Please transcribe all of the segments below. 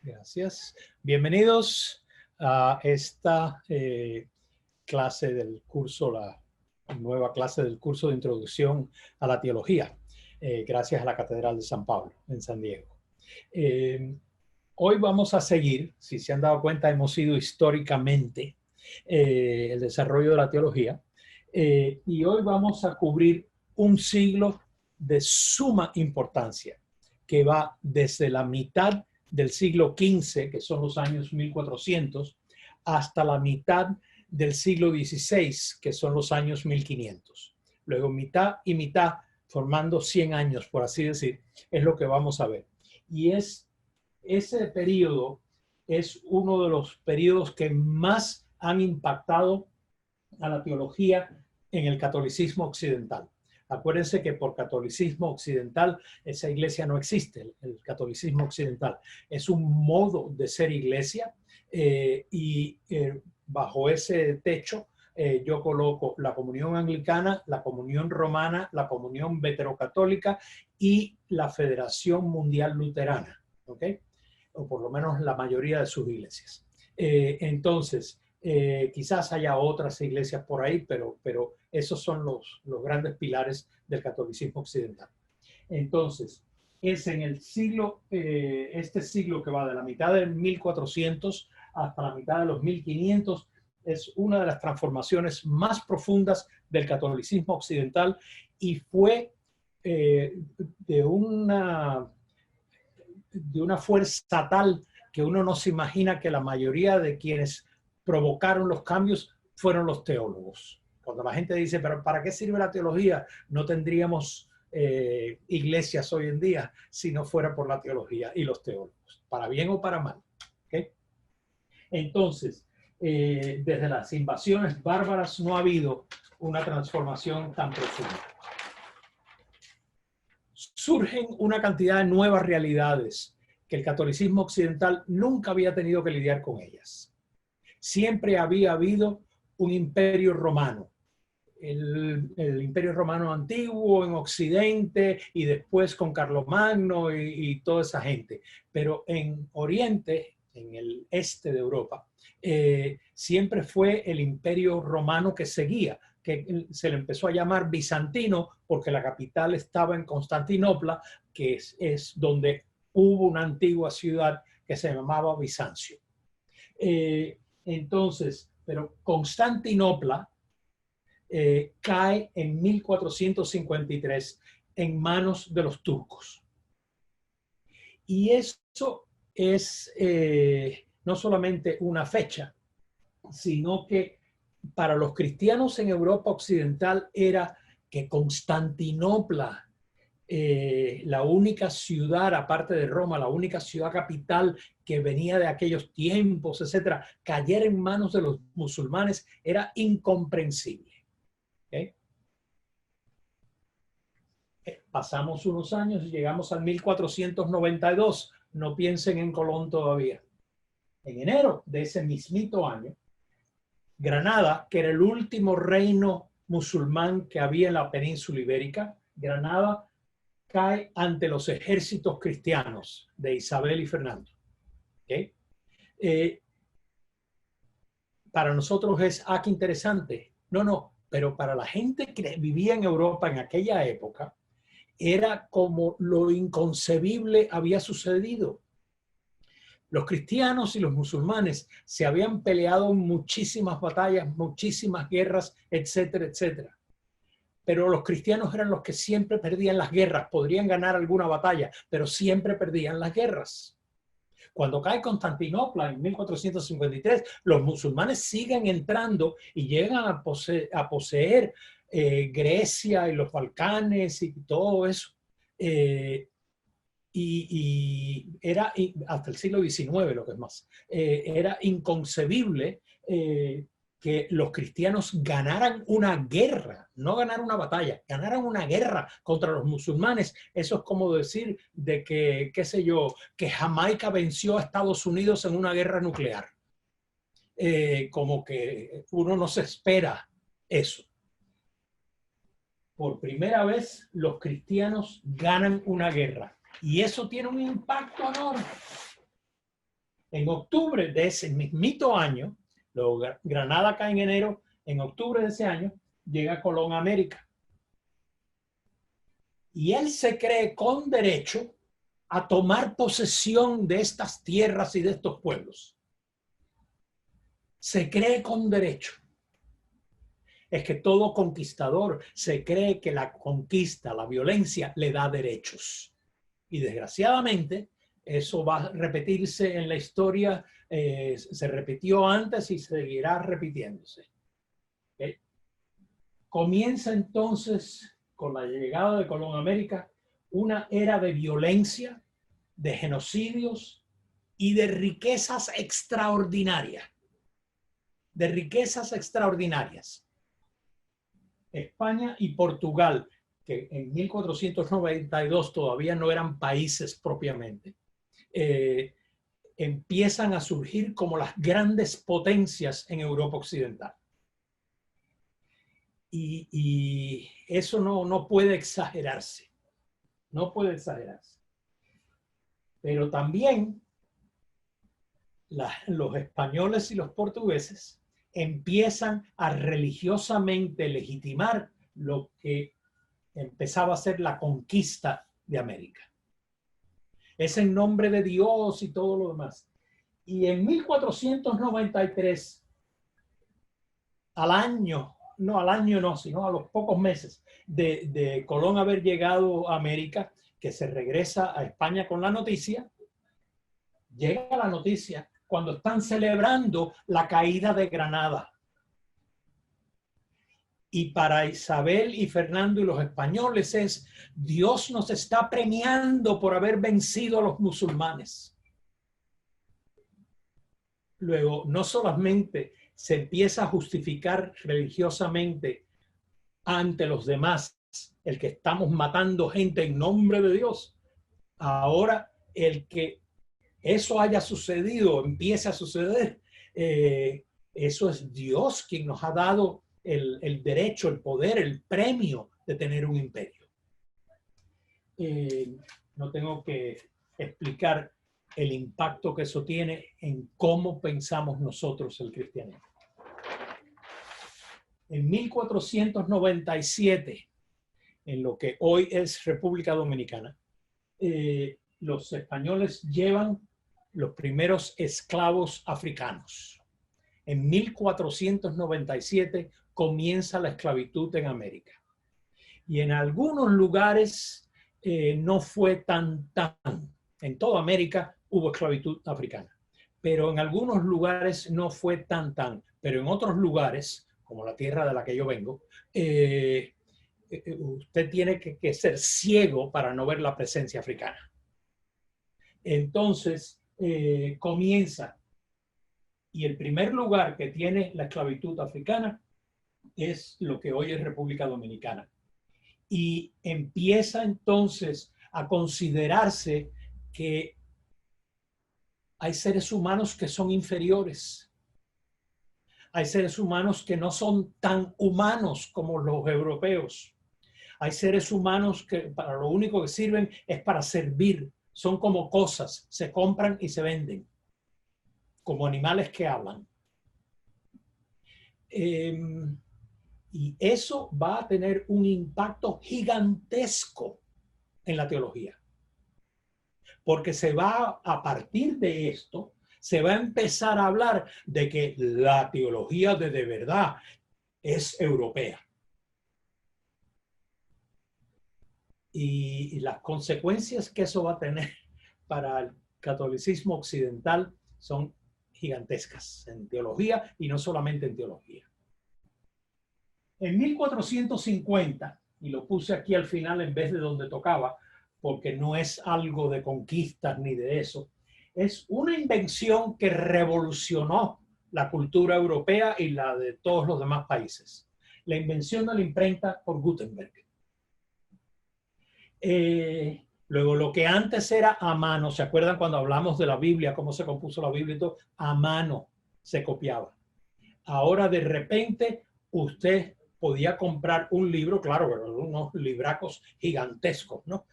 Gracias. Bienvenidos a esta clase del curso, la nueva clase del curso de Introducción a la Teología, gracias a la Catedral de San Pablo en San Diego. Hoy vamos a seguir, si se han dado cuenta, hemos ido históricamente el desarrollo de la teología, y hoy vamos a cubrir un siglo de suma importancia que va desde la mitad del siglo XV, que son los años 1400, hasta la mitad del siglo XVI, que son los años 1500. Luego mitad y mitad, formando 100 años, por así decir, es lo que vamos a ver. Y ese periodo es uno de los periodos que más han impactado a la teología en el catolicismo occidental. Acuérdense que por catolicismo occidental esa iglesia no existe, el catolicismo occidental. Es un modo de ser iglesia bajo ese techo yo coloco la comunión anglicana, la comunión romana, la comunión veterocatólica y la Federación Mundial Luterana, ¿ok? O por lo menos la mayoría de sus iglesias. Entonces, quizás haya otras iglesias por ahí, pero esos son los grandes pilares del catolicismo occidental. Entonces, es en el siglo, este siglo que va de la mitad del 1400 hasta la mitad de los 1500, es una de las transformaciones más profundas del catolicismo occidental y fue de una fuerza tal que uno no se imagina que la mayoría de quienes provocaron los cambios fueron los teólogos. Cuando la gente dice, pero ¿para qué sirve la teología? No tendríamos iglesias hoy en día si no fuera por la teología y los teólogos, para bien o para mal. ¿Okay? Entonces, desde las invasiones bárbaras no ha habido una transformación tan profunda. Surgen una cantidad de nuevas realidades que el catolicismo occidental nunca había tenido que lidiar con ellas. Siempre había habido un imperio romano. El imperio romano antiguo en Occidente y después con Carlomagno y toda esa gente. Pero en Oriente, en el este de Europa, siempre fue el imperio romano que seguía, que se le empezó a llamar bizantino porque la capital estaba en Constantinopla, que es donde hubo una antigua ciudad que se llamaba Bizancio. Entonces, pero Constantinopla cae en 1453 en manos de los turcos. Y eso es no solamente una fecha, sino que para los cristianos en Europa Occidental era que Constantinopla, la única ciudad, aparte de Roma, la única ciudad capital que venía de aquellos tiempos, etcétera, cayera en manos de los musulmanes, era incomprensible. ¿Okay? Pasamos unos años y llegamos al 1492. No piensen en Colón todavía. En enero de ese mismito año, Granada, que era el último reino musulmán que había en la península ibérica, Granada cae ante los ejércitos cristianos de Isabel y Fernando. ¿Okay? Para nosotros es, qué interesante. No, pero para la gente que vivía en Europa en aquella época, era como lo inconcebible había sucedido. Los cristianos y los musulmanes se habían peleado en muchísimas batallas, muchísimas guerras, etcétera, etcétera. Pero los cristianos eran los que siempre perdían las guerras. Podrían ganar alguna batalla, pero siempre perdían las guerras. Cuando cae Constantinopla en 1453, los musulmanes siguen entrando y llegan a poseer Grecia y los Balcanes y todo eso. Y era hasta el siglo XIX, lo que es más, era inconcebible que los cristianos ganaran una guerra, no ganaran una batalla, ganaran una guerra contra los musulmanes. Eso es como decir de que, qué sé yo, que Jamaica venció a Estados Unidos en una guerra nuclear. Como que uno no se espera eso. Por primera vez los cristianos ganan una guerra y eso tiene un impacto enorme. En octubre de ese mismito año, Granada cae en enero, en octubre de ese año, llega Colón a América. Y él se cree con derecho a tomar posesión de estas tierras y de estos pueblos. Se cree con derecho. Es que todo conquistador se cree que la conquista, la violencia, le da derechos. Y desgraciadamente, eso va a repetirse en la historia, se repitió antes y seguirá repitiéndose. Comienza entonces, con la llegada de Colón a América, una era de violencia, de genocidios y de riquezas extraordinarias. De riquezas extraordinarias. España y Portugal, que en 1492 todavía no eran países propiamente, empiezan a surgir como las grandes potencias en Europa Occidental. Y eso no puede exagerarse. No puede exagerarse. Pero también los españoles y los portugueses empiezan a religiosamente legitimar lo que empezaba a ser la conquista de América. Es en nombre de Dios y todo lo demás. Y en 1493, sino a los pocos meses de Colón haber llegado a América, que se regresa a España con la noticia, llega la noticia cuando están celebrando la caída de Granada. Y para Isabel y Fernando y los españoles es: Dios nos está premiando por haber vencido a los musulmanes. Luego, no solamente se empieza a justificar religiosamente ante los demás el que estamos matando gente en nombre de Dios, ahora el que eso haya sucedido, empiece a suceder, eso es Dios quien nos ha dado el derecho, el poder, el premio de tener un imperio. No tengo que explicar el impacto que eso tiene en cómo pensamos nosotros el cristianismo. En 1497, en lo que hoy es República Dominicana, los españoles llevan los primeros esclavos africanos. En 1497 comienza la esclavitud en América. Y en algunos lugares no fue tan. En toda América hubo esclavitud africana. Pero en algunos lugares no fue tan. Pero en otros lugares, como la tierra de la que yo vengo, usted tiene que ser ciego para no ver la presencia africana. Entonces, comienza. Y el primer lugar que tiene la esclavitud africana es lo que hoy es República Dominicana. Y empieza entonces a considerarse que hay seres humanos que son inferiores. Hay seres humanos que no son tan humanos como los europeos. Hay seres humanos que para lo único que sirven es para servir. Son como cosas, se compran y se venden, como animales que hablan. Y eso va a tener un impacto gigantesco en la teología. Porque a partir de esto, se va a empezar a hablar de que la teología de verdad es europea. Y las consecuencias que eso va a tener para el catolicismo occidental son gigantescas en teología y no solamente en teología. En 1450, y lo puse aquí al final en vez de donde tocaba, porque no es algo de conquistas ni de eso, es una invención que revolucionó la cultura europea y la de todos los demás países. La invención de la imprenta por Gutenberg. Luego, lo que antes era a mano, ¿se acuerdan cuando hablamos de la Biblia, cómo se compuso la Biblia y todo? A mano se copiaba. Ahora, de repente, usted podía comprar un libro, claro, pero unos libracos gigantescos, ¿no?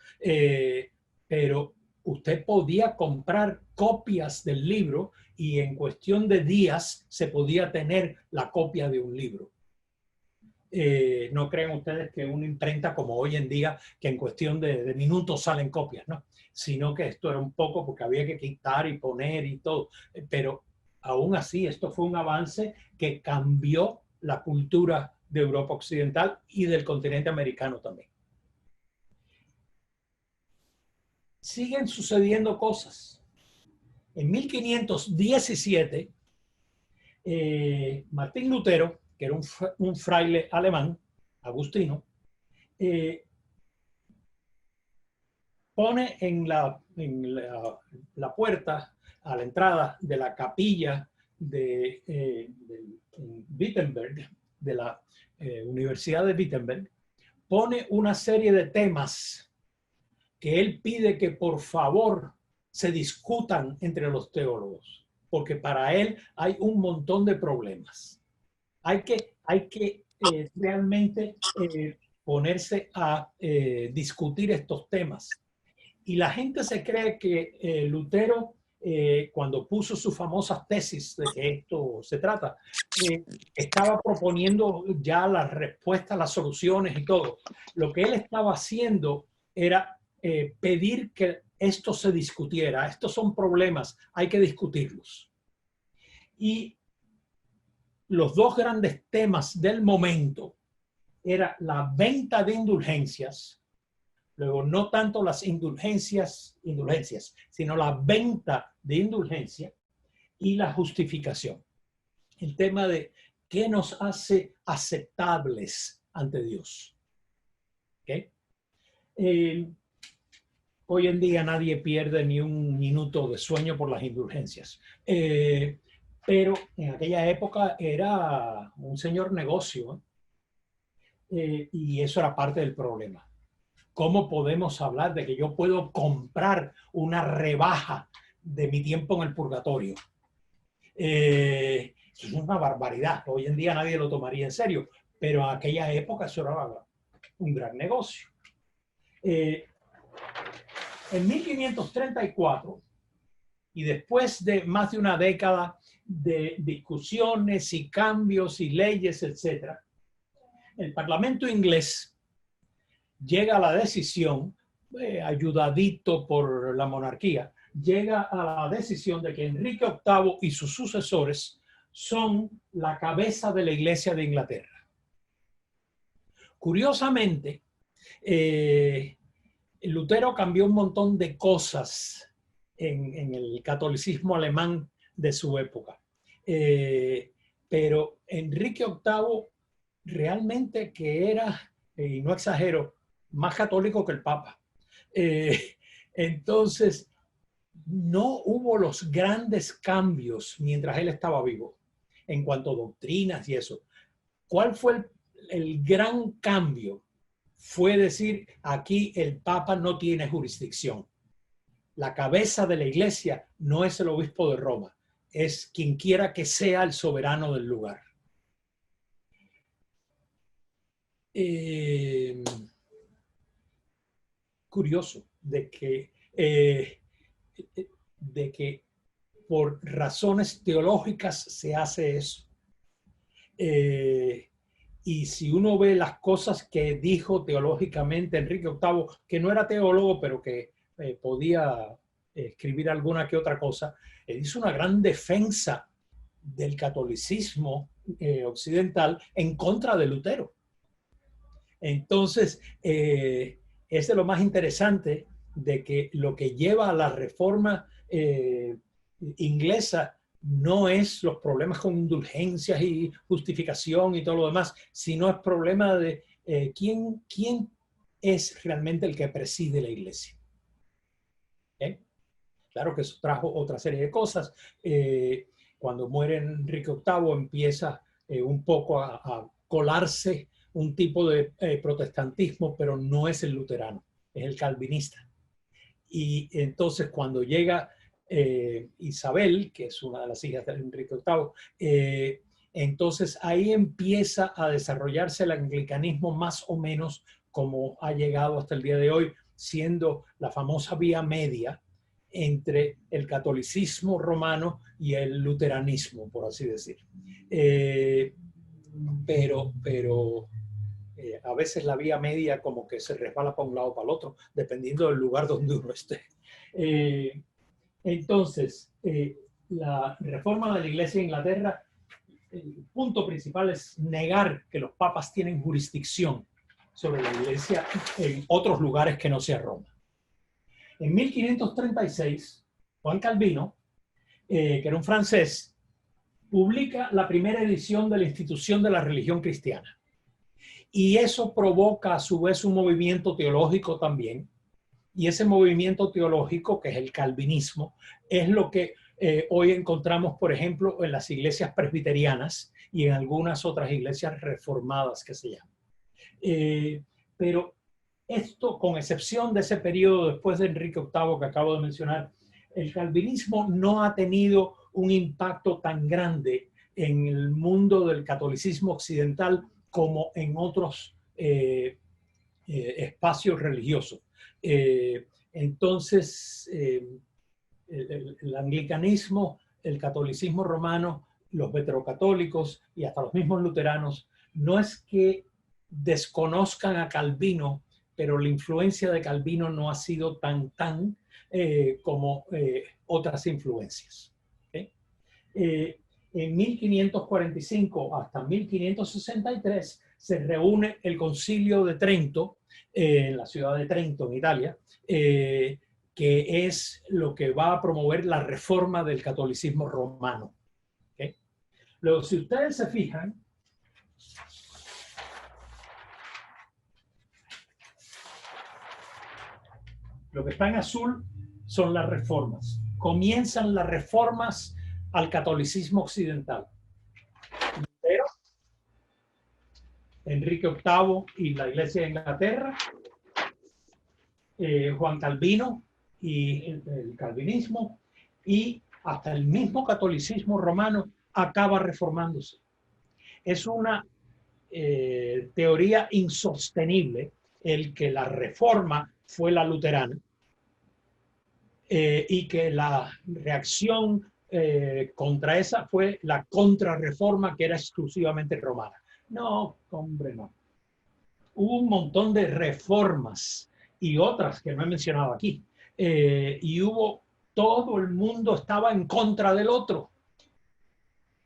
Pero usted podía comprar copias del libro y en cuestión de días se podía tener la copia de un libro. No crean ustedes que una imprenta como hoy en día, que en cuestión de minutos salen copias, ¿no? Sino que esto era un poco porque había que quitar y poner y todo. Pero aún así, esto fue un avance que cambió la cultura de Europa Occidental y del continente americano también. Siguen sucediendo cosas. En 1517, Martín Lutero, que era un fraile alemán, agustino, pone en la puerta a la entrada de la capilla de Wittenberg, de la Universidad de Wittenberg, pone una serie de temas que él pide que por favor se discutan entre los teólogos, porque para él hay un montón de problemas. Hay que realmente ponerse a discutir estos temas. Y la gente se cree que Lutero, cuando puso sus famosas tesis de que esto se trata, estaba proponiendo ya las respuestas, las soluciones y todo. Lo que él estaba haciendo era pedir que esto se discutiera. Estos son problemas, hay que discutirlos. Y los dos grandes temas del momento era la venta de indulgencias. Luego, no tanto las indulgencias, sino la venta de indulgencia y la justificación. El tema de qué nos hace aceptables ante Dios. ¿Okay? Hoy en día nadie pierde ni un minuto de sueño por las indulgencias. Pero en aquella época era un señor negocio. Y eso era parte del problema. ¿Cómo podemos hablar de que yo puedo comprar una rebaja de mi tiempo en el purgatorio? Eso es una barbaridad. Hoy en día nadie lo tomaría en serio, pero en aquella época eso era un gran negocio. En 1534, y después de más de una década de discusiones y cambios y leyes, etc., el Parlamento inglés llega a la decisión, ayudadito por la monarquía, llega a la decisión de que Enrique VIII y sus sucesores son la cabeza de la Iglesia de Inglaterra. Curiosamente, Lutero cambió un montón de cosas en el catolicismo alemán de su época. Pero Enrique VIII realmente que era, y no exagero, más católico que el Papa. Entonces, no hubo los grandes cambios mientras él estaba vivo en cuanto a doctrinas y eso. ¿Cuál fue el gran cambio? Fue decir, aquí el Papa no tiene jurisdicción. La cabeza de la iglesia no es el obispo de Roma, es quien quiera que sea el soberano del lugar. Curioso de que por razones teológicas se hace eso. Y si uno ve las cosas que dijo teológicamente Enrique VIII, que no era teólogo, pero que podía escribir alguna que otra cosa, hizo una gran defensa del catolicismo occidental en contra de Lutero. Entonces, es de lo más interesante de que lo que lleva a la reforma inglesa no es los problemas con indulgencias y justificación y todo lo demás, sino es problema de quién es realmente el que preside la iglesia. ¿Okay? Claro que eso trajo otra serie de cosas. Cuando muere Enrique VIII empieza un poco a colarse un tipo de protestantismo, pero no es el luterano, es el calvinista. Y entonces cuando llega Isabel, que es una de las hijas de Enrique VIII, entonces ahí empieza a desarrollarse el anglicanismo más o menos como ha llegado hasta el día de hoy, siendo la famosa vía media entre el catolicismo romano y el luteranismo, por así decir. Pero a veces la vía media como que se resbala para un lado o para el otro, dependiendo del lugar donde uno esté. Entonces, la reforma de la Iglesia de Inglaterra, el punto principal es negar que los papas tienen jurisdicción sobre la Iglesia en otros lugares que no sea Roma. En 1536, Juan Calvino, que era un francés, publica la primera edición de la Institución de la Religión Cristiana. Y eso provoca a su vez un movimiento teológico también. Y ese movimiento teológico, que es el calvinismo, es lo que hoy encontramos, por ejemplo, en las iglesias presbiterianas y en algunas otras iglesias reformadas que se llaman. Pero esto, con excepción de ese periodo después de Enrique VIII que acabo de mencionar, el calvinismo no ha tenido un impacto tan grande en el mundo del catolicismo occidental como en otros espacios religiosos. Entonces, el anglicanismo, el catolicismo romano, los veterocatólicos y hasta los mismos luteranos, no es que desconozcan a Calvino, pero la influencia de Calvino no ha sido tan como otras influencias. ¿Okay? En 1545 hasta 1563 se reúne el Concilio de Trento, en la ciudad de Trento, en Italia, que es lo que va a promover la reforma del catolicismo romano. ¿Okay? Luego, si ustedes se fijan, lo que está en azul son las reformas. Comienzan las reformas al catolicismo occidental. Pero Enrique VIII y la Iglesia de Inglaterra, Juan Calvino y el calvinismo, y hasta el mismo catolicismo romano acaba reformándose. Es una teoría insostenible el que la reforma fue la luterana y que la reacción contra esa fue la contrarreforma, que era exclusivamente romana. No, hombre, no. Hubo un montón de reformas y otras que no he mencionado aquí. Y todo el mundo estaba en contra del otro.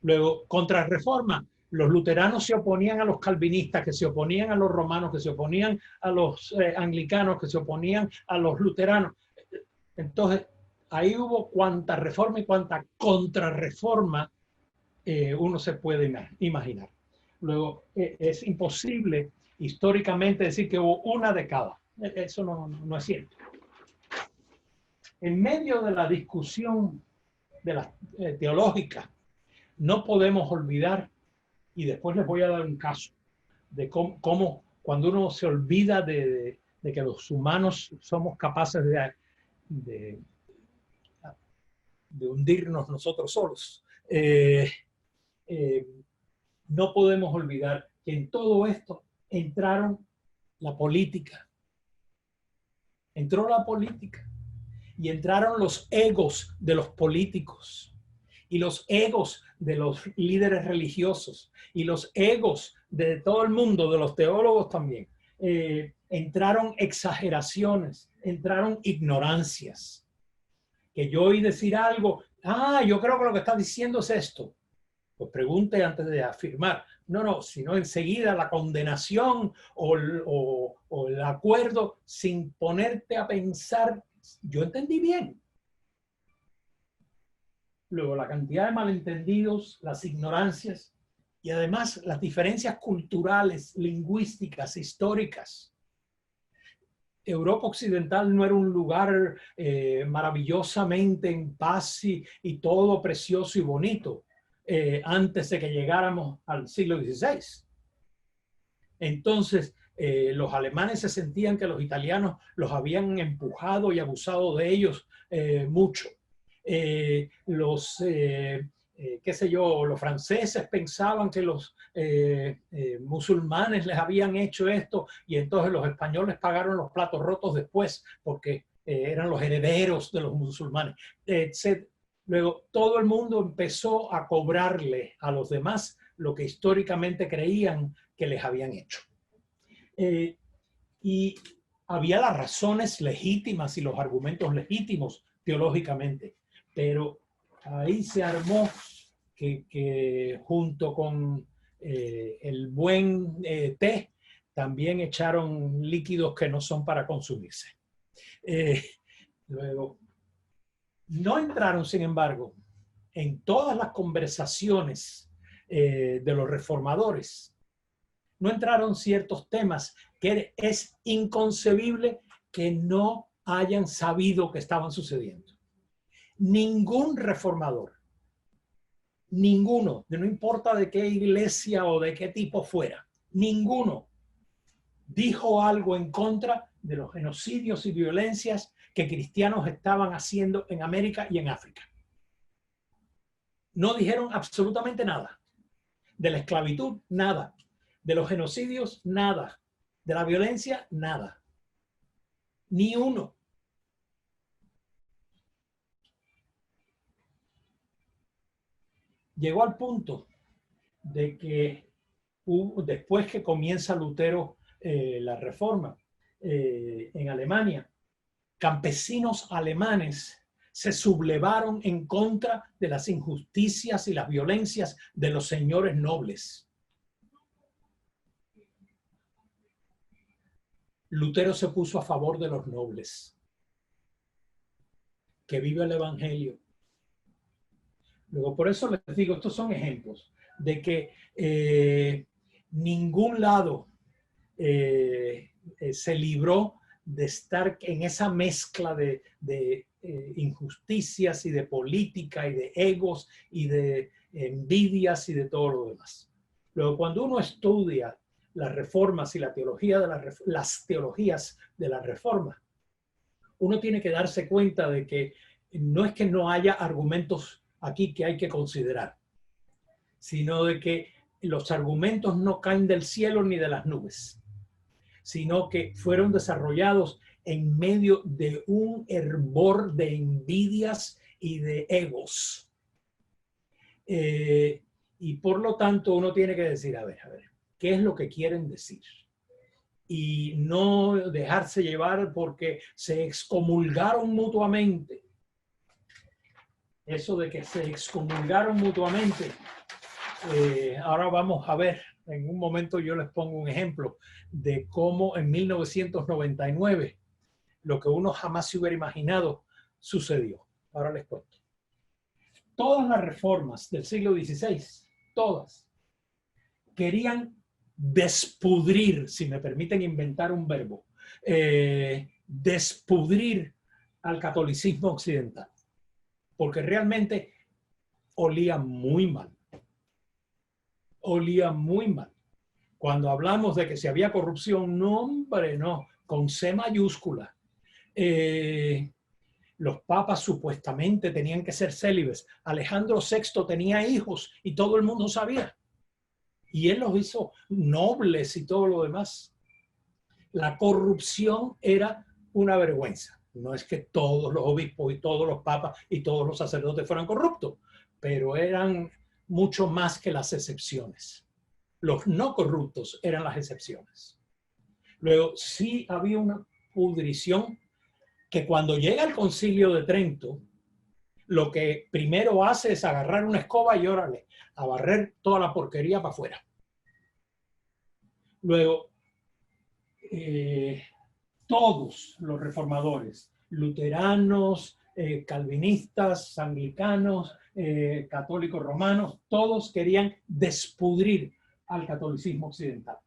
Luego, contrarreforma. Los luteranos se oponían a los calvinistas, que se oponían a los romanos, que se oponían a los anglicanos, que se oponían a los luteranos. Entonces, ahí hubo cuanta reforma y cuanta contrarreforma uno se puede imaginar. Luego, es imposible históricamente decir que hubo una de cada. Eso no es cierto. En medio de la discusión de la teológica, no podemos olvidar, y después les voy a dar un caso, de cómo cuando uno se olvida de que los humanos somos capaces de hundirnos nosotros solos. No podemos olvidar que en todo esto entraron la política. Entró la política y entraron los egos de los políticos y los egos de los líderes religiosos y los egos de todo el mundo, de los teólogos también. Entraron exageraciones, entraron ignorancias. Que yo oí decir algo, yo creo que lo que está diciendo es esto. Pues pregunte antes de afirmar. No, sino enseguida la condenación o el acuerdo sin ponerte a pensar, yo entendí bien. Luego la cantidad de malentendidos, las ignorancias y además las diferencias culturales, lingüísticas, históricas. Europa Occidental no era un lugar maravillosamente en paz y todo precioso y bonito. Antes de que llegáramos al siglo XVI. Entonces, los alemanes se sentían que los italianos los habían empujado y abusado de ellos mucho. Los franceses pensaban que los musulmanes les habían hecho esto y entonces los españoles pagaron los platos rotos después porque eran los herederos de los musulmanes, etc. Luego, todo el mundo empezó a cobrarle a los demás lo que históricamente creían que les habían hecho. Y había las razones legítimas y los argumentos legítimos teológicamente, pero ahí se armó que junto con el buen té, también echaron líquidos que no son para consumirse. Luego, no entraron, sin embargo, en todas las conversaciones de los reformadores, no entraron ciertos temas que es inconcebible que no hayan sabido que estaban sucediendo. Ningún reformador, ninguno, no importa de qué iglesia o de qué tipo fuera, ninguno dijo algo en contra de los genocidios y violencias que cristianos estaban haciendo en América y en África. No dijeron absolutamente nada. De la esclavitud, nada. De los genocidios, nada. De la violencia, nada. Ni uno. Llegó al punto de que después que comienza Lutero la reforma en Alemania, campesinos alemanes se sublevaron en contra de las injusticias y las violencias de los señores nobles. Lutero se puso a favor de los nobles. Que viva el evangelio. Luego, por eso les digo, estos son ejemplos de que ningún lado se libró de estar en esa mezcla de injusticias y de política y de egos y de envidias y de todo lo demás. Luego, cuando uno estudia las reformas y la teología de las teologías de la reforma, uno tiene que darse cuenta de que no es que no haya argumentos aquí que hay que considerar, sino de que los argumentos no caen del cielo ni de las nubes, sino que fueron desarrollados en medio de un hervor de envidias y de egos. Y por lo tanto uno tiene que decir, a ver, ¿qué es lo que quieren decir? Y no dejarse llevar porque se excomulgaron mutuamente. Eso de que se excomulgaron mutuamente, ahora vamos a ver, en un momento yo les pongo un ejemplo de cómo en 1999 lo que uno jamás se hubiera imaginado sucedió. Ahora les cuento. Todas las reformas del siglo XVI, todas, querían despudrir, si me permiten inventar un verbo, despudrir al catolicismo occidental, porque realmente olía muy mal. Olía muy mal. Cuando hablamos de que si había corrupción, no, hombre, no, con C mayúscula. Los papas supuestamente tenían que ser célibes. Alejandro VI tenía hijos y todo el mundo sabía. Y él los hizo nobles y todo lo demás. La corrupción era una vergüenza. No es que todos los obispos y todos los papas y todos los sacerdotes fueran corruptos, pero eran mucho más que las excepciones. Los no corruptos eran las excepciones. Luego sí había una pudrición que cuando llega el Concilio de Trento, lo que primero hace es agarrar una escoba y órale, a barrer toda la porquería para afuera. Luego, todos los reformadores, luteranos, calvinistas, anglicanos, católicos romanos, todos querían despudrir al catolicismo occidental.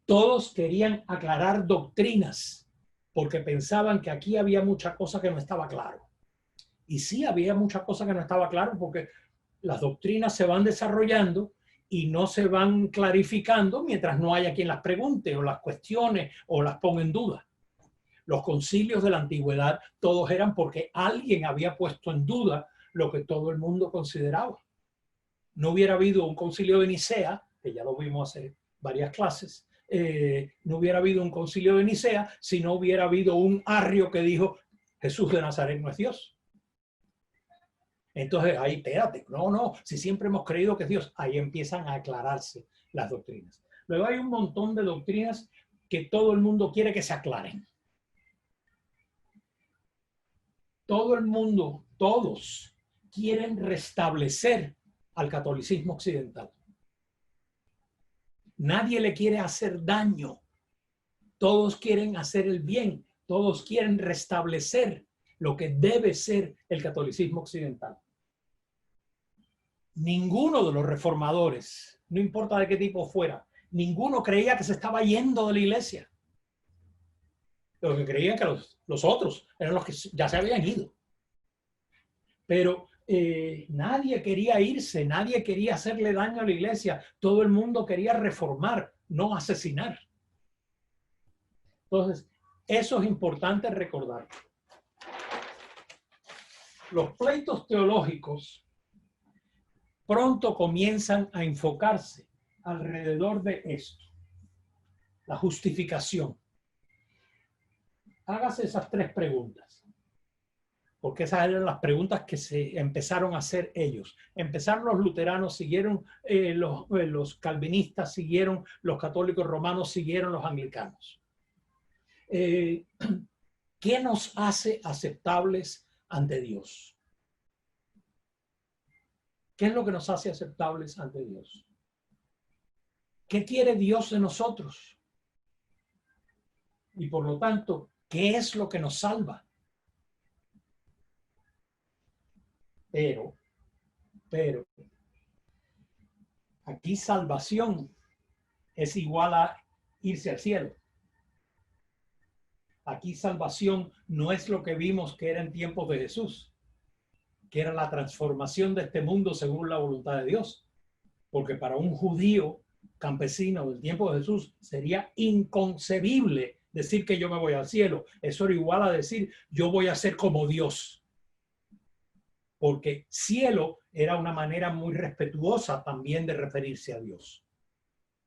Todos querían aclarar doctrinas porque pensaban que aquí había mucha cosa que no estaba claro. Y sí había mucha cosa que no estaba claro porque las doctrinas se van desarrollando y no se van clarificando mientras no haya quien las pregunte o las cuestione o las ponga en duda. Los concilios de la antigüedad todos eran porque alguien había puesto en duda lo que todo el mundo consideraba. No hubiera habido un concilio de Nicea, que ya lo vimos hace varias clases, no hubiera habido un concilio de Nicea si no hubiera habido un Arrio que dijo Jesús de Nazaret no es Dios. Entonces, ahí, espérate, no, si siempre hemos creído que es Dios, ahí empiezan a aclararse las doctrinas. Luego hay un montón de doctrinas que todo el mundo quiere que se aclaren. Todo el mundo, todos quieren restablecer al catolicismo occidental. Nadie le quiere hacer daño. Todos quieren hacer el bien. Todos quieren restablecer lo que debe ser el catolicismo occidental. Ninguno de los reformadores, no importa de qué tipo fuera, ninguno creía que se estaba yendo de la iglesia. Los que creían que los otros eran los que ya se habían ido. Pero nadie quería irse, nadie quería hacerle daño a la iglesia. Todo el mundo quería reformar, no asesinar. Entonces, eso es importante recordar. Los pleitos teológicos pronto comienzan a enfocarse alrededor de esto, la justificación. Hágase esas tres preguntas, porque esas eran las preguntas que se empezaron a hacer ellos. Empezaron los luteranos, siguieron los calvinistas, siguieron los católicos romanos, siguieron los anglicanos. ¿Qué nos hace aceptables ante Dios? ¿Qué es lo que nos hace aceptables ante Dios? ¿Qué quiere Dios de nosotros? Y por lo tanto, ¿qué es lo que nos salva? Pero, aquí salvación es igual a irse al cielo. Aquí salvación no es lo que vimos que era en tiempos de Jesús, que era la transformación de este mundo según la voluntad de Dios. Porque para un judío campesino del tiempo de Jesús sería inconcebible decir que yo me voy al cielo. Eso era igual a decir yo voy a ser como Dios. Porque cielo era una manera muy respetuosa también de referirse a Dios,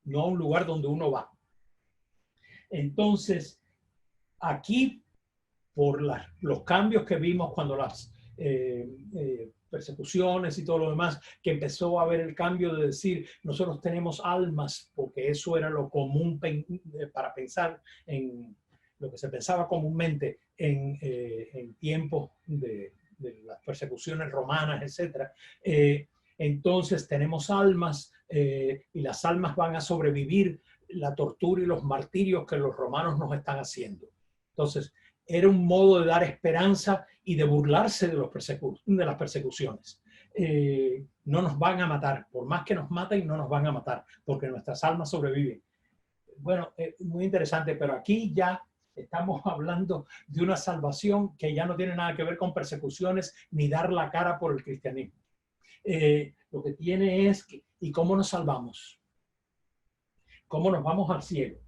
no a un lugar donde uno va. Entonces, aquí, por los cambios que vimos cuando las persecuciones y todo lo demás, que empezó a haber el cambio de decir nosotros tenemos almas, porque eso era lo común para pensar en lo que se pensaba comúnmente en tiempos de las persecuciones romanas, etcétera. Entonces tenemos almas y las almas van a sobrevivir la tortura y los martirios que los romanos nos están haciendo. Entonces era un modo de dar esperanza y de burlarse de las persecuciones. No nos van a matar, por más que nos maten, no nos van a matar, porque nuestras almas sobreviven. Bueno, muy interesante, pero aquí ya estamos hablando de una salvación que ya no tiene nada que ver con persecuciones ni dar la cara por el cristianismo. Lo que tiene es ¿y cómo nos salvamos? ¿Cómo nos vamos al cielo?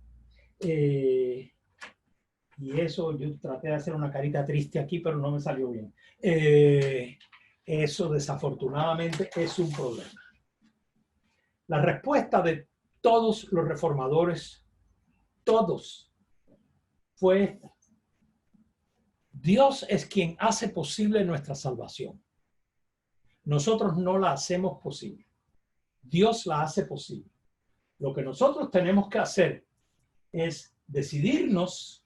Y eso yo traté de hacer una carita triste aquí, pero no me salió bien. Eso desafortunadamente es un problema. La respuesta de todos los reformadores, todos, fue esta. Dios es quien hace posible nuestra salvación. Nosotros no la hacemos posible. Dios la hace posible. Lo que nosotros tenemos que hacer es decidirnos,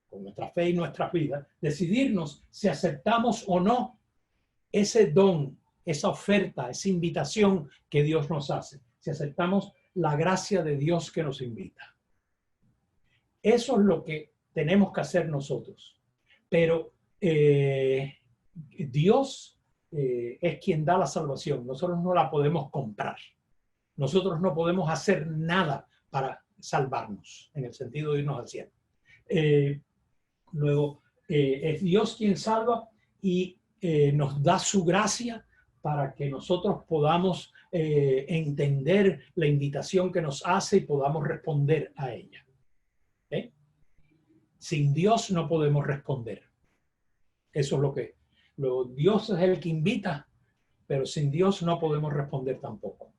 con nuestra fe y nuestra vida, decidirnos si aceptamos o no ese don, esa oferta, esa invitación que Dios nos hace. Si aceptamos la gracia de Dios que nos invita. Eso es lo que tenemos que hacer nosotros. Pero Dios es quien da la salvación. Nosotros no la podemos comprar. Nosotros no podemos hacer nada para salvarnos, en el sentido de irnos al cielo. Luego, es Dios quien salva y nos da su gracia para que nosotros podamos entender la invitación que nos hace y podamos responder a ella. ¿Okay? Sin Dios no podemos responder. Eso es lo que... Dios es el que invita, pero sin Dios no podemos responder tampoco.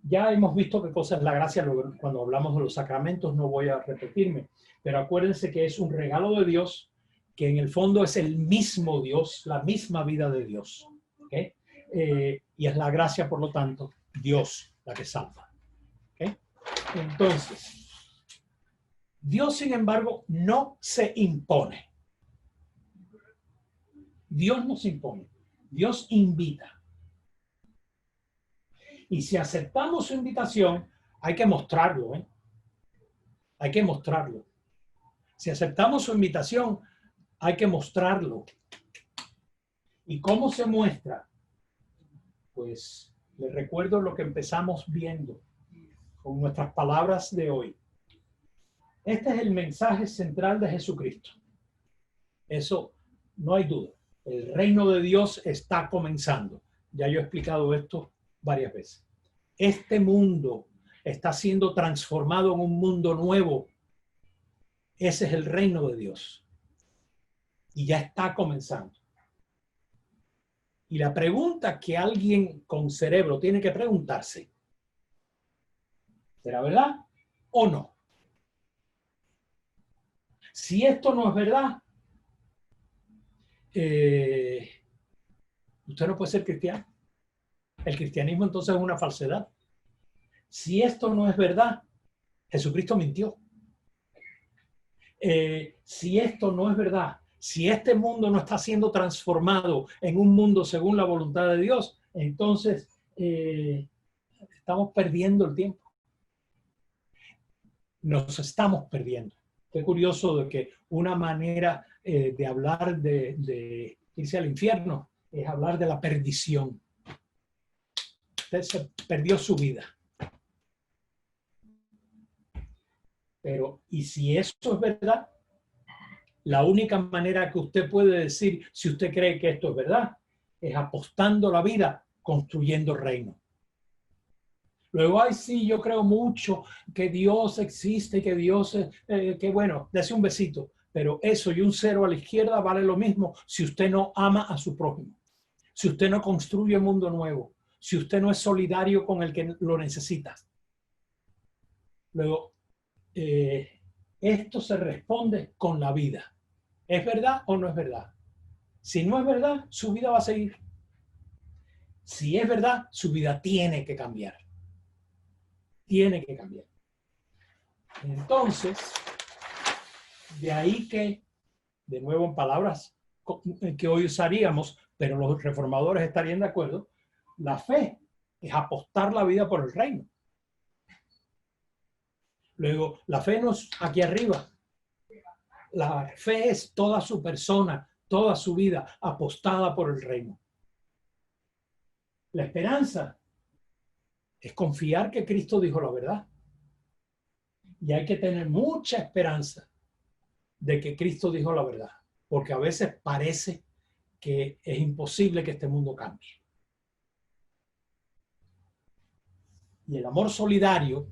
Ya hemos visto qué cosa es la gracia cuando hablamos de los sacramentos, no voy a repetirme, pero acuérdense que es un regalo de Dios, que en el fondo es el mismo Dios, la misma vida de Dios. ¿Okay? Y es la gracia, por lo tanto, Dios la que salva. ¿Okay? Entonces, Dios, sin embargo, no se impone. Dios no se impone. Dios invita. Y si aceptamos su invitación, hay que mostrarlo, ¿eh? Hay que mostrarlo. Si aceptamos su invitación, hay que mostrarlo. ¿Y cómo se muestra? Pues les recuerdo lo que empezamos viendo con nuestras palabras de hoy. Este es el mensaje central de Jesucristo. Eso no hay duda. El reino de Dios está comenzando. Ya yo he explicado esto varias veces. Este mundo está siendo transformado en un mundo nuevo. Ese es el reino de Dios. Y ya está comenzando. Y la pregunta que alguien con cerebro tiene que preguntarse, ¿será verdad o no? Si esto no es verdad, usted no puede ser cristiano. El cristianismo entonces es una falsedad. Si esto no es verdad, Jesucristo mintió. Si esto no es verdad, si este mundo no está siendo transformado en un mundo según la voluntad de Dios, entonces estamos perdiendo el tiempo. Nos estamos perdiendo. Qué curioso de que una manera de hablar de irse al infierno es hablar de la perdición. Usted se perdió su vida. Pero, ¿y si esto es verdad? La única manera que usted puede decir si usted cree que esto es verdad es apostando la vida, construyendo reino. Luego, ay, sí, yo creo mucho que Dios existe, que Dios es, que bueno, dése un besito. Pero eso y un cero a la izquierda vale lo mismo si usted no ama a su prójimo, si usted no construye un mundo nuevo, si usted no es solidario con el que lo necesita. Luego, esto se responde con la vida. ¿Es verdad o no es verdad? Si no es verdad, su vida va a seguir. Si es verdad, su vida tiene que cambiar. Tiene que cambiar. Entonces, de ahí que, de nuevo en palabras que hoy usaríamos, pero los reformadores estarían de acuerdo, la fe es apostar la vida por el reino. Luego, la fe no es aquí arriba. La fe es toda su persona, toda su vida apostada por el reino. La esperanza es confiar que Cristo dijo la verdad. Y hay que tener mucha esperanza de que Cristo dijo la verdad, porque a veces parece que es imposible que este mundo cambie. Y el amor solidario,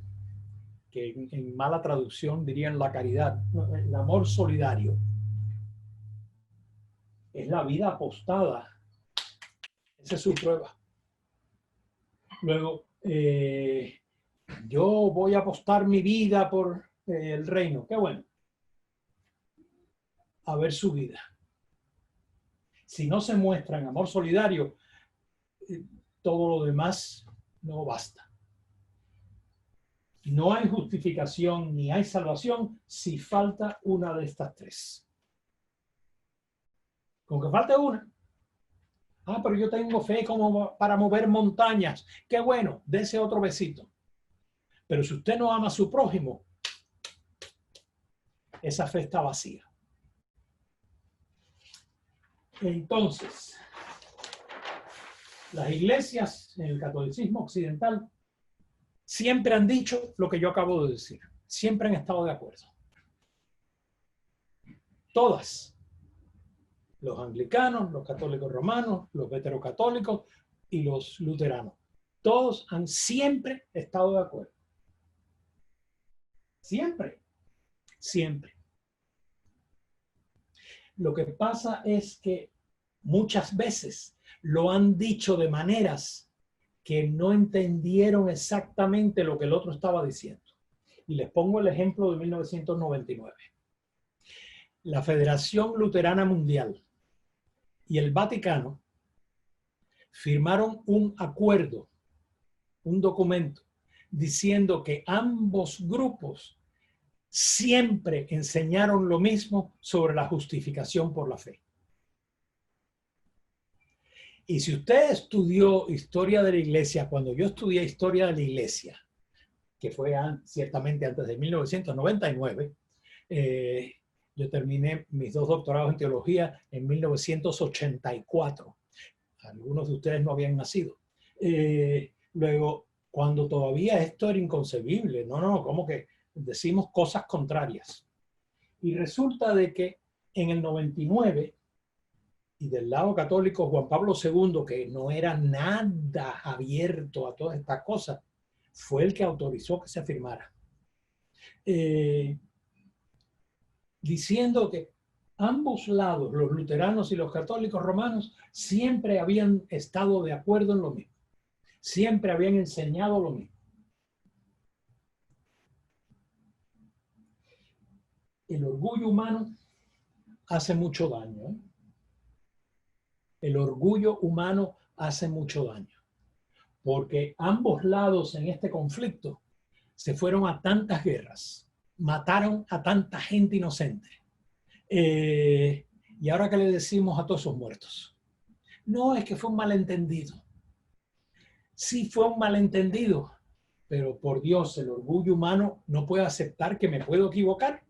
que en mala traducción dirían la caridad, el amor solidario es la vida apostada. Esa es su prueba. Luego, yo voy a apostar mi vida por el reino. Qué bueno. A ver su vida. Si no se muestra en amor solidario, todo lo demás no basta. No hay justificación ni hay salvación si falta una de estas tres. Con que falte una. Ah, pero yo tengo fe como para mover montañas. Qué bueno, dése otro besito. Pero si usted no ama a su prójimo, esa fe está vacía. Entonces, las iglesias en el catolicismo occidental siempre han dicho lo que yo acabo de decir. Siempre han estado de acuerdo. Todas. Los anglicanos, los católicos romanos, los veterocatólicos y los luteranos. Todos han siempre estado de acuerdo. Siempre. Siempre. Lo que pasa es que muchas veces lo han dicho de maneras que no entendieron exactamente lo que el otro estaba diciendo. Y les pongo el ejemplo de 1999. La Federación Luterana Mundial y el Vaticano firmaron un acuerdo, un documento, diciendo que ambos grupos siempre enseñaron lo mismo sobre la justificación por la fe. Y si usted estudió historia de la iglesia, cuando yo estudié historia de la iglesia, que fue ciertamente antes de 1999, yo terminé mis 2 doctorados en teología en 1984. Algunos de ustedes no habían nacido. Luego, cuando todavía esto era inconcebible, como que decimos cosas contrarias. Y resulta de que en el 99, y del lado católico, Juan Pablo II, que no era nada abierto a todas estas cosas, fue el que autorizó que se firmara. Diciendo que ambos lados, los luteranos y los católicos romanos, siempre habían estado de acuerdo en lo mismo. Siempre habían enseñado lo mismo. El orgullo humano hace mucho daño, ¿eh? El orgullo humano hace mucho daño, porque ambos lados en este conflicto se fueron a tantas guerras, mataron a tanta gente inocente. Y ahora, ¿qué le decimos a todos esos muertos? No, es que fue un malentendido. Sí fue un malentendido, pero por Dios, el orgullo humano no puede aceptar que me puedo equivocar.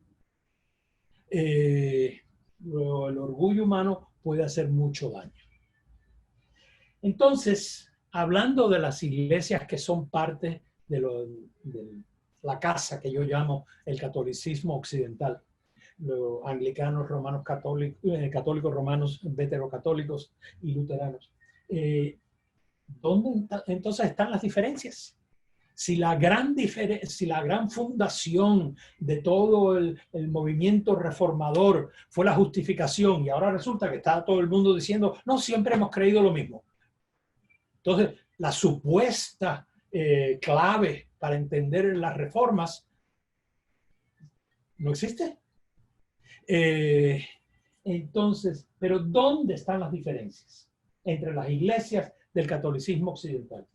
Luego, el orgullo humano puede hacer mucho daño. Entonces, hablando de las iglesias que son parte de la casa que yo llamo el catolicismo occidental, los anglicanos, romanos católicos, romanos veterocatólicos y luteranos, ¿dónde entonces están las diferencias? Si la gran fundación de todo el movimiento reformador fue la justificación, y ahora resulta que está todo el mundo diciendo, no, siempre hemos creído lo mismo. Entonces, la supuesta clave para entender las reformas no existe. Entonces, pero ¿dónde están las diferencias entre las iglesias del catolicismo occidental?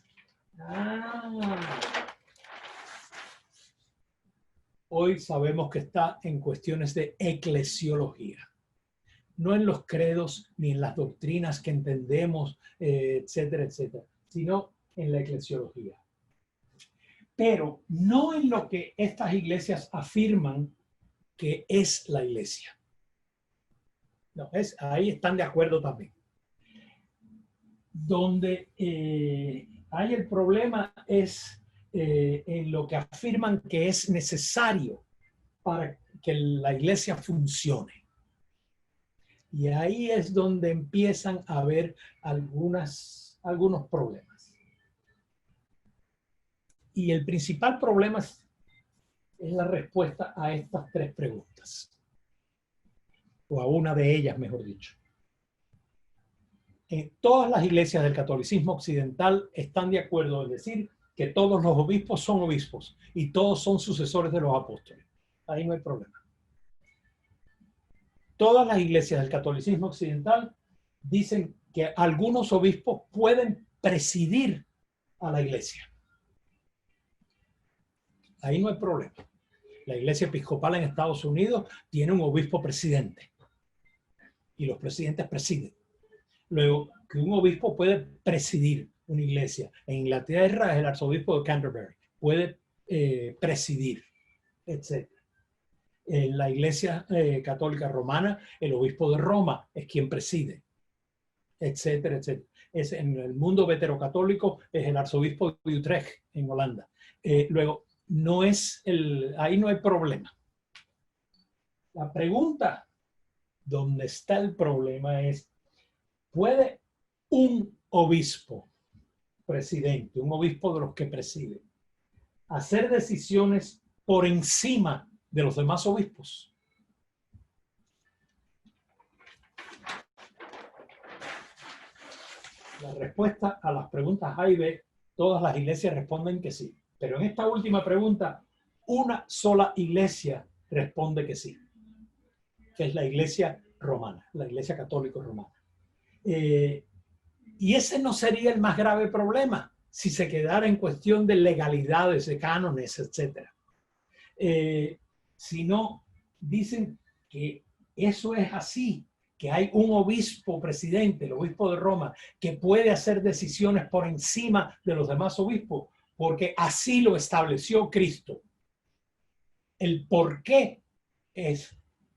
Hoy sabemos que está en cuestiones de eclesiología. No en los credos ni en las doctrinas que entendemos, etcétera, etcétera, sino en la eclesiología. Pero no en lo que estas iglesias afirman que es la iglesia. No, ahí están de acuerdo también. Donde hay el problema es en lo que afirman que es necesario para que la iglesia funcione. Y ahí es donde empiezan a haber algunos problemas. Y el principal problema es la respuesta a estas 3 preguntas. O a una de ellas, mejor dicho. Todas las iglesias del catolicismo occidental están de acuerdo en decir que todos los obispos son obispos y todos son sucesores de los apóstoles. Ahí no hay problema. Todas las iglesias del catolicismo occidental dicen que algunos obispos pueden presidir a la iglesia. Ahí no hay problema. La iglesia episcopal en Estados Unidos tiene un obispo presidente y los presidentes presiden. Luego, que un obispo puede presidir una iglesia. En Inglaterra es el arzobispo de Canterbury. Puede presidir, etc. En la iglesia católica romana, el obispo de Roma es quien preside, etcétera, etcétera. En el mundo veterocatólico es el arzobispo de Utrecht, en Holanda. Luego, ahí no hay problema. La pregunta donde está el problema es, ¿puede un obispo presidente, un obispo de los que preside, hacer decisiones por encima de los demás obispos? La respuesta a las preguntas A y B todas las iglesias responden que sí. Pero en esta última pregunta, una sola iglesia responde que sí, que es la iglesia romana, la iglesia católica romana. Y ese no sería el más grave problema si se quedara en cuestión de legalidades, de cánones, etc. Si no, dicen que eso es así, que hay un obispo presidente, el obispo de Roma, que puede hacer decisiones por encima de los demás obispos, porque así lo estableció Cristo. El por qué es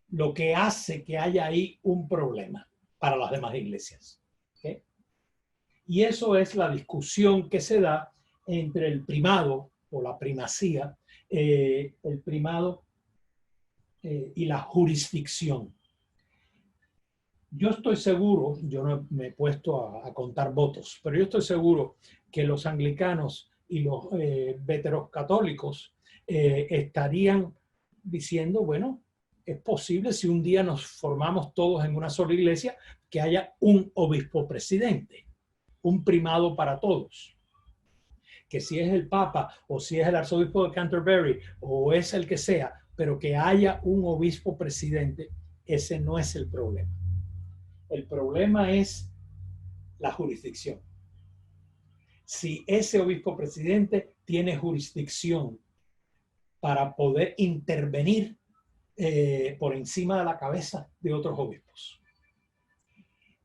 lo que hace que haya ahí un problema para las demás iglesias. ¿Okay? Y eso es la discusión que se da entre el primado o la primacía, el primado y la jurisdicción. Yo estoy seguro, yo no me he puesto a contar votos, pero yo estoy seguro que los anglicanos y los veterocatólicos estarían diciendo, bueno, es posible si un día nos formamos todos en una sola iglesia que haya un obispo presidente, un primado para todos. Que si es el Papa o si es el arzobispo de Canterbury o es el que sea, pero que haya un obispo presidente, ese no es el problema. El problema es la jurisdicción. Si ese obispo presidente tiene jurisdicción para poder intervenir por encima de la cabeza de otros obispos.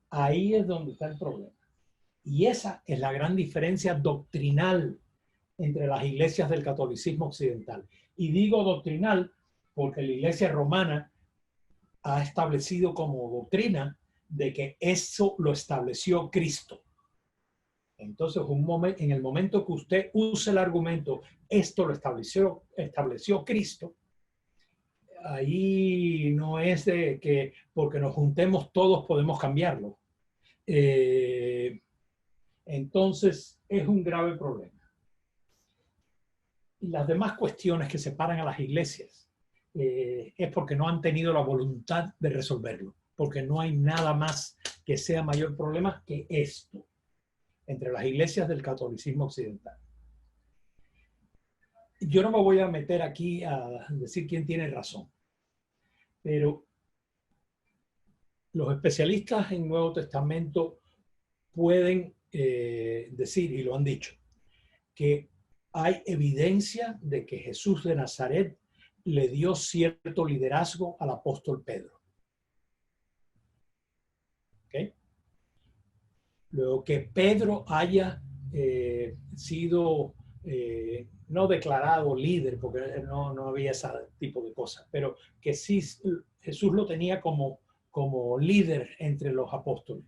Ahí es donde está el problema. Y esa es la gran diferencia doctrinal entre las iglesias del catolicismo occidental. Y digo doctrinal porque la iglesia romana ha establecido como doctrina de que eso lo estableció Cristo. Entonces, en el momento que usted use el argumento, esto lo estableció Cristo, ahí no es de que porque nos juntemos todos podemos cambiarlo. Entonces, es un grave problema. Y las demás cuestiones que separan a las iglesias es porque no han tenido la voluntad de resolverlo, porque no hay nada más que sea mayor problema que esto entre las iglesias del catolicismo occidental. Yo no me voy a meter aquí a decir quién tiene razón, pero los especialistas en Nuevo Testamento pueden decir, y lo han dicho, que hay evidencia de que Jesús de Nazaret le dio cierto liderazgo al apóstol Pedro. ¿Okay? Luego que Pedro haya sido no declarado líder, porque no había ese tipo de cosas, pero que sí Jesús lo tenía como líder entre los apóstoles.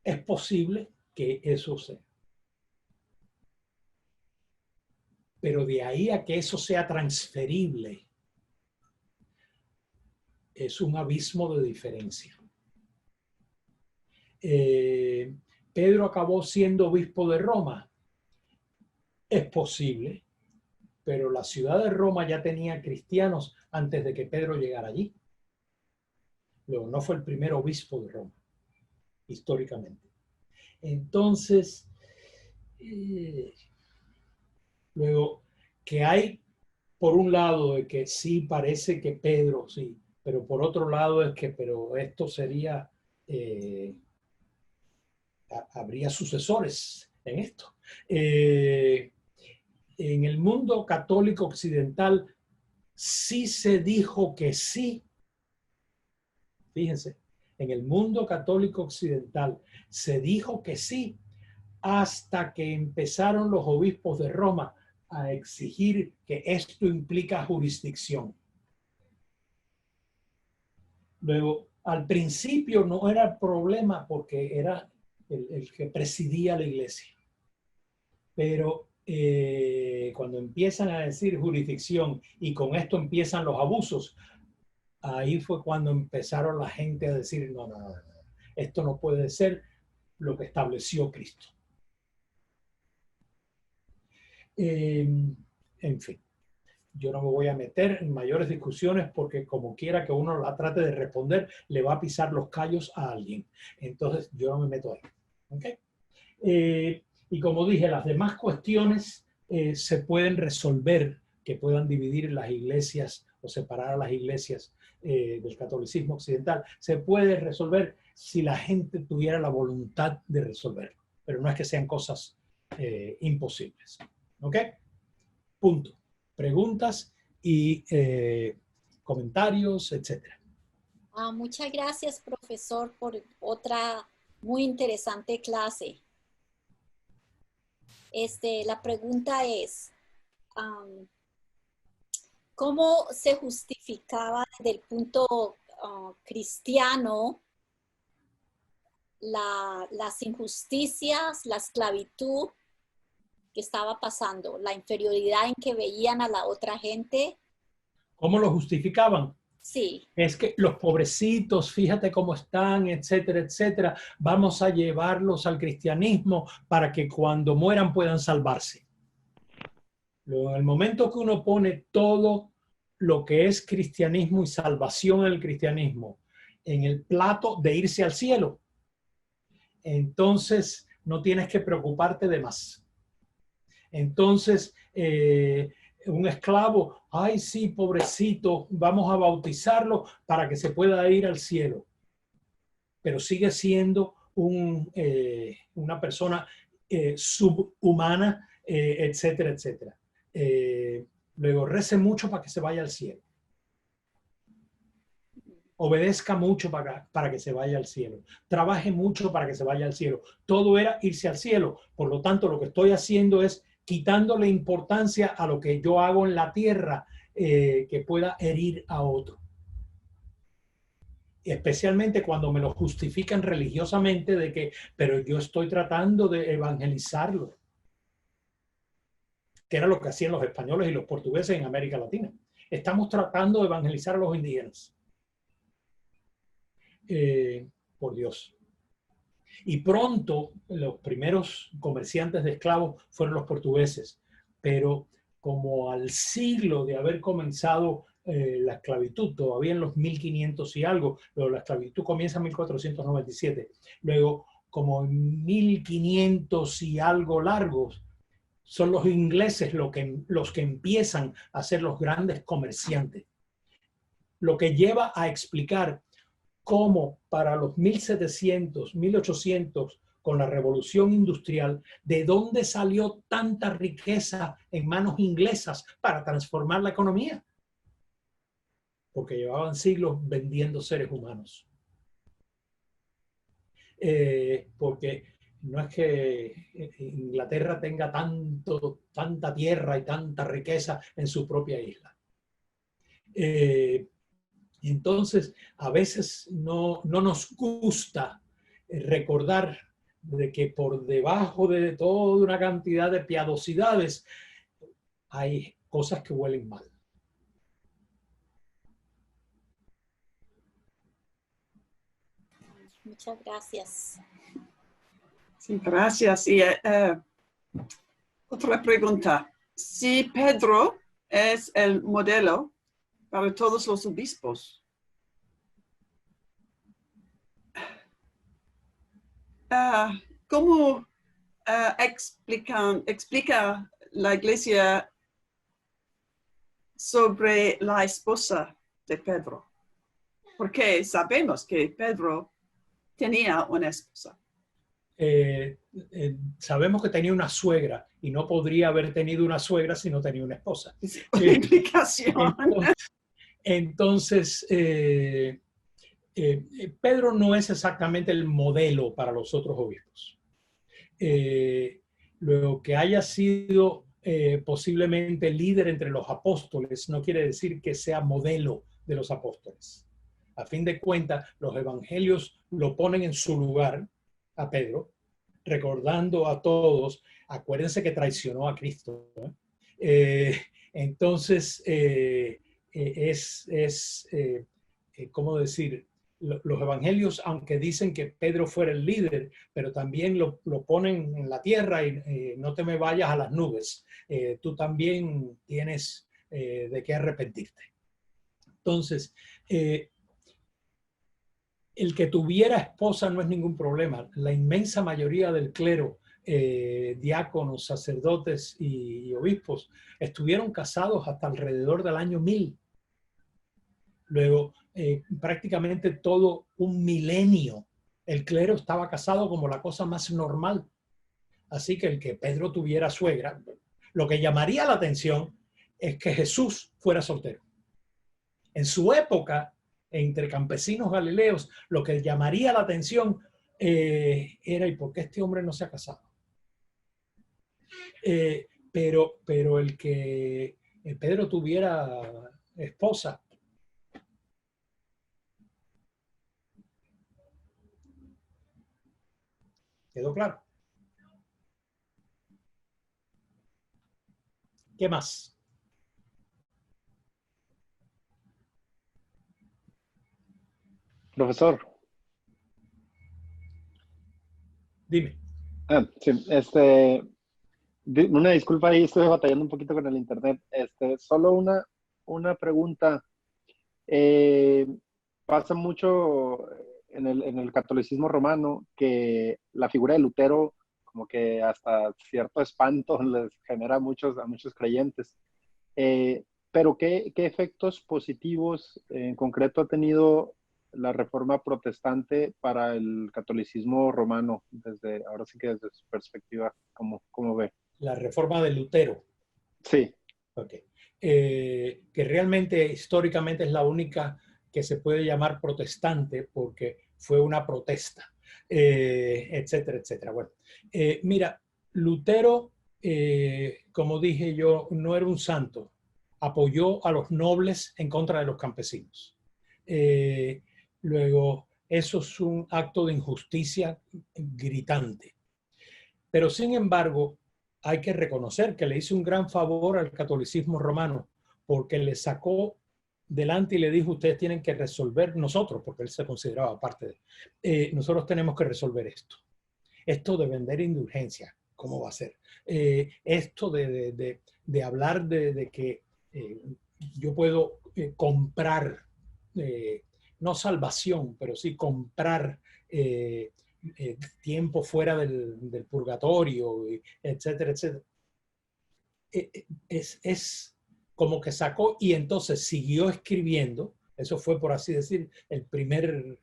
Es posible que eso sea. Pero de ahí a que eso sea transferible, es un abismo de diferencia. Pedro acabó siendo obispo de Roma. Es posible, pero la ciudad de Roma ya tenía cristianos antes de que Pedro llegara allí. Luego, no fue el primer obispo de Roma, históricamente. Entonces, luego, que hay, por un lado, de que sí parece que Pedro, sí, pero por otro lado es que, pero esto sería, habría sucesores en esto. En el mundo católico occidental sí se dijo que sí. Fíjense, en el mundo católico occidental se dijo que sí hasta que empezaron los obispos de Roma a exigir que esto implica jurisdicción. Luego, al principio no era problema porque era el que presidía la iglesia. Pero cuando empiezan a decir jurisdicción y con esto empiezan los abusos, ahí fue cuando empezaron la gente a decir, no, esto no puede ser lo que estableció Cristo. En fin, yo no me voy a meter en mayores discusiones porque como quiera que uno la trate de responder, le va a pisar los callos a alguien. Entonces, yo no me meto ahí. ¿Okay? Y como dije, las demás cuestiones se pueden resolver, que puedan dividir las iglesias o separar a las iglesias del catolicismo occidental, se puede resolver si la gente tuviera la voluntad de resolverlo. Pero no es que sean cosas imposibles. ¿Ok? Punto. Preguntas y comentarios, etcétera. Muchas gracias, profesor, por otra muy interesante clase. La pregunta es, ¿cómo se justificaba desde el punto cristiano las injusticias, la esclavitud que estaba pasando, la inferioridad en que veían a la otra gente? ¿Cómo lo justificaban? Sí. Es que los pobrecitos, fíjate cómo están, etcétera, etcétera, vamos a llevarlos al cristianismo para que cuando mueran puedan salvarse. Luego, en el momento que uno pone todo lo que es cristianismo y salvación en el cristianismo en el plato de irse al cielo, entonces no tienes que preocuparte de más. Entonces, un esclavo, ay sí, pobrecito, vamos a bautizarlo para que se pueda ir al cielo. Pero sigue siendo una persona subhumana, etcétera, etcétera. Luego, rece mucho para que se vaya al cielo. Obedezca mucho para que se vaya al cielo. Trabaje mucho para que se vaya al cielo. Todo era irse al cielo. Por lo tanto, lo que estoy haciendo es quitándole importancia a lo que yo hago en la tierra que pueda herir a otro. Especialmente cuando me lo justifican religiosamente de que, pero yo estoy tratando de evangelizarlo. Que era lo que hacían los españoles y los portugueses en América Latina. Estamos tratando de evangelizar a los indígenas. Por Dios. Y pronto los primeros comerciantes de esclavos fueron los portugueses, pero como al siglo de haber comenzado la esclavitud, todavía en los 1500 y algo, luego la esclavitud comienza en 1497, luego como en 1500 y algo largos, son los ingleses los que empiezan a ser los grandes comerciantes, lo que lleva a explicar cómo para los 1700, 1800, con la revolución industrial, de dónde salió tanta riqueza en manos inglesas para transformar la economía. Porque llevaban siglos vendiendo seres humanos. Porque no es que Inglaterra tenga tanta tierra y tanta riqueza en su propia isla. Entonces, a veces no nos gusta recordar de que por debajo de toda una cantidad de piadosidades hay cosas que huelen mal. Muchas gracias. Sí, gracias. Y otra pregunta. Si Pedro es el modelo para todos los obispos, ¿cómo explica la Iglesia sobre la esposa de Pedro? Porque sabemos que Pedro tenía una esposa. Sabemos que tenía una suegra y no podría haber tenido una suegra si no tenía una esposa. Una implicación. Entonces Pedro no es exactamente el modelo para los otros obispos. Lo que haya sido posiblemente líder entre los apóstoles no quiere decir que sea modelo de los apóstoles. A fin de cuentas, los evangelios lo ponen en su lugar a Pedro, recordando a todos, acuérdense que traicionó a Cristo. Entonces, ¿cómo decir? Los evangelios, aunque dicen que Pedro fuera el líder, pero también lo ponen en la tierra y no te me vayas a las nubes. Tú también tienes de qué arrepentirte. Entonces, el que tuviera esposa no es ningún problema. La inmensa mayoría del clero diáconos, sacerdotes y obispos estuvieron casados hasta alrededor del año 1000. Luego, prácticamente todo un milenio, el clero estaba casado como la cosa más normal. Así que el que Pedro tuviera suegra, lo que llamaría la atención es que Jesús fuera soltero. En su época, entre campesinos galileos, lo que llamaría la atención era ¿y por qué este hombre no se ha casado? Pero el que Pedro tuviera esposa, ¿quedó claro? ¿Qué más? Profesor. Dime. Sí, una disculpa ahí, estoy batallando un poquito con el internet. Solo una pregunta. Pasa mucho en el catolicismo romano que la figura de Lutero como que hasta cierto espanto les genera a muchos creyentes. Pero ¿qué efectos positivos en concreto ha tenido la reforma protestante para el catolicismo romano? Ahora sí que desde su perspectiva, ¿cómo ve? La reforma de Lutero. Sí. Okay. Que realmente históricamente es la única que se puede llamar protestante porque fue una protesta, etcétera, etcétera. Bueno, mira, Lutero, como dije yo, no era un santo. Apoyó a los nobles en contra de los campesinos. Luego, eso es un acto de injusticia gritante. Pero sin embargo, hay que reconocer que le hizo un gran favor al catolicismo romano porque le sacó delante y le dijo, ustedes tienen que resolver nosotros, porque él se consideraba parte de, nosotros tenemos que resolver esto. Esto de vender indulgencia, ¿cómo va a ser? Esto de hablar de que yo puedo comprar, no salvación, pero sí comprar tiempo fuera del purgatorio, etcétera, etcétera. Es como que sacó y entonces siguió escribiendo. Eso fue, por así decir, el primer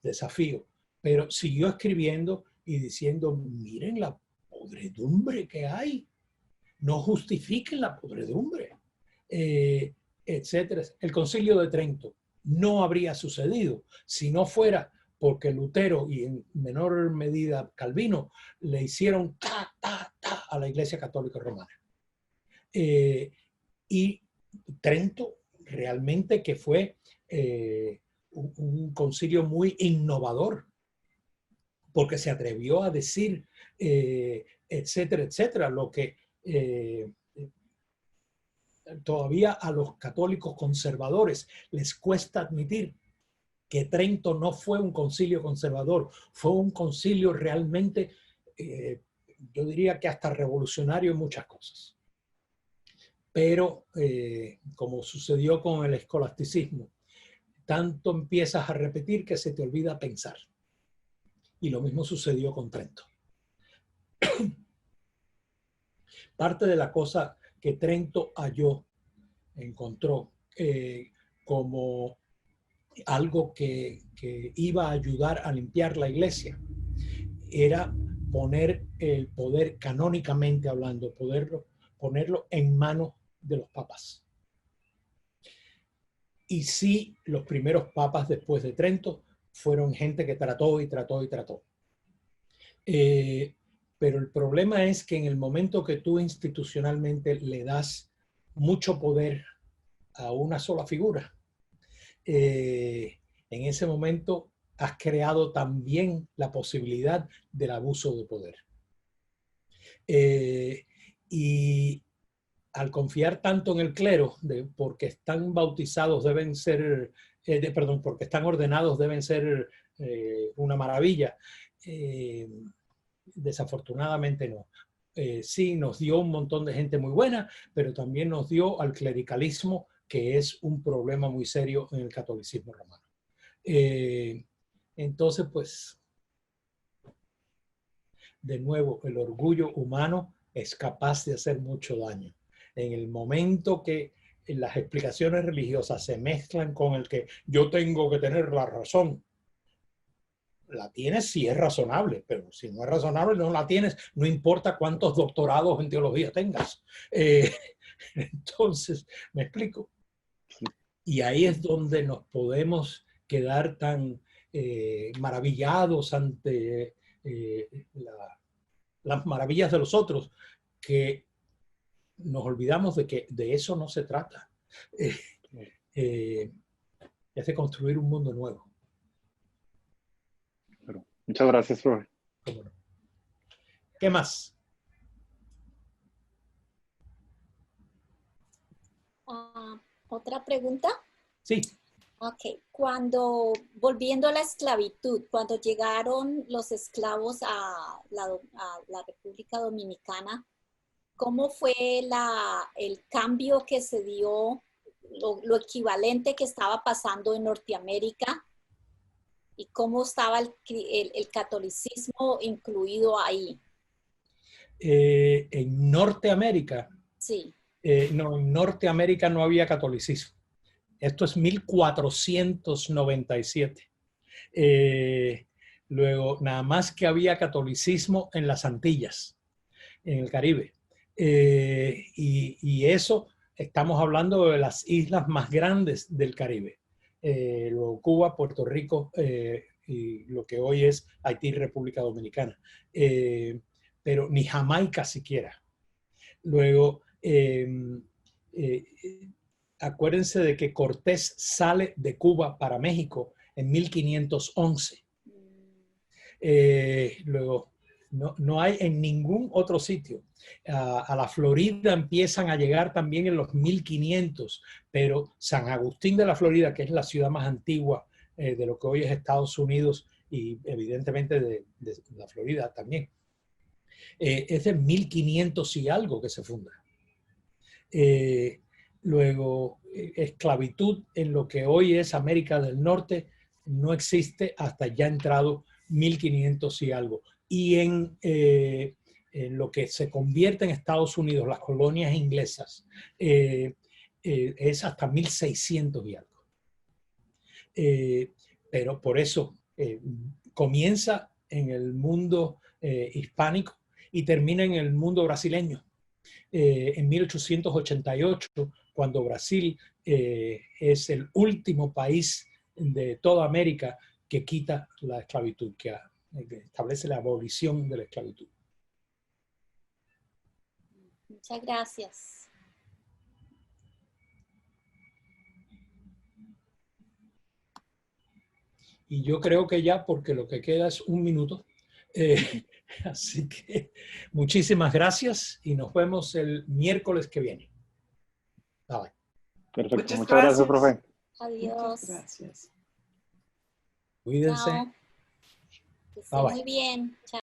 desafío. Pero siguió escribiendo y diciendo, miren la podredumbre que hay. No justifiquen la podredumbre, etcétera. El Concilio de Trento no habría sucedido si no fuera porque Lutero y en menor medida Calvino le hicieron a la Iglesia Católica Romana. Y Trento realmente que fue un concilio muy innovador porque se atrevió a decir, etcétera, etcétera, lo que todavía a los católicos conservadores les cuesta admitir que Trento no fue un concilio conservador, fue un concilio realmente, yo diría que hasta revolucionario en muchas cosas. Pero, como sucedió con el escolasticismo, tanto empiezas a repetir que se te olvida pensar. Y lo mismo sucedió con Trento. Parte de la cosa que Trento encontró como algo que iba a ayudar a limpiar la iglesia, era poner el poder, canónicamente hablando, ponerlo en manos de los papas. Y sí, los primeros papas después de Trento fueron gente que trató y trató y trató. Pero el problema es que en el momento que tú institucionalmente le das mucho poder a una sola figura, en ese momento has creado también la posibilidad del abuso de poder. Y al confiar tanto en el clero, porque están bautizados deben ser, porque están ordenados deben ser una maravilla, desafortunadamente no. Sí, nos dio un montón de gente muy buena, pero también nos dio al clericalismo, que es un problema muy serio en el catolicismo romano. Entonces, pues, de nuevo, el orgullo humano es capaz de hacer mucho daño. En el momento que las explicaciones religiosas se mezclan con el que yo tengo que tener la razón, la tienes si es razonable, pero si no es razonable no la tienes, no importa cuántos doctorados en teología tengas. Entonces, ¿me explico? Y ahí es donde nos podemos quedar tan maravillados ante las maravillas de los otros, que nos olvidamos de que de eso no se trata. Es de construir un mundo nuevo. Muchas gracias, profe. ¿Qué más? ¿Otra pregunta? Sí. Ok. Volviendo a la esclavitud, cuando llegaron los esclavos a la República Dominicana, ¿cómo fue el cambio que se dio, lo equivalente que estaba pasando en Norteamérica? ¿Y cómo estaba el catolicismo incluido ahí? En Norteamérica. Sí. No, en Norteamérica no había catolicismo. Esto es 1497. Luego, nada más que había catolicismo en las Antillas, en el Caribe. Y eso, estamos hablando de las islas más grandes del Caribe. Luego Cuba, Puerto Rico y lo que hoy es Haití y República Dominicana. Pero ni Jamaica siquiera. Luego, acuérdense de que Cortés sale de Cuba para México en 1511. Luego, no hay en ningún otro sitio. A la Florida empiezan a llegar también en los 1500, pero San Agustín de la Florida, que es la ciudad más antigua de lo que hoy es Estados Unidos y evidentemente de la Florida también, es de 1500 y algo que se funda. Luego, esclavitud en lo que hoy es América del Norte no existe hasta ya entrado 1500 y algo. Y en lo que se convierte en Estados Unidos, las colonias inglesas, es hasta 1600 y algo. Pero por eso comienza en el mundo hispánico y termina en el mundo brasileño. En 1888, cuando Brasil es el último país de toda América que quita la esclavitud, que establece la abolición de la esclavitud. Muchas gracias. Y yo creo que ya, porque lo que queda es un minuto. Así que muchísimas gracias y nos vemos el miércoles que viene. Bye. Perfecto. Muchas gracias, profe. Adiós. Muchas gracias. Cuídense. Chao. Que esté muy bien. Chao.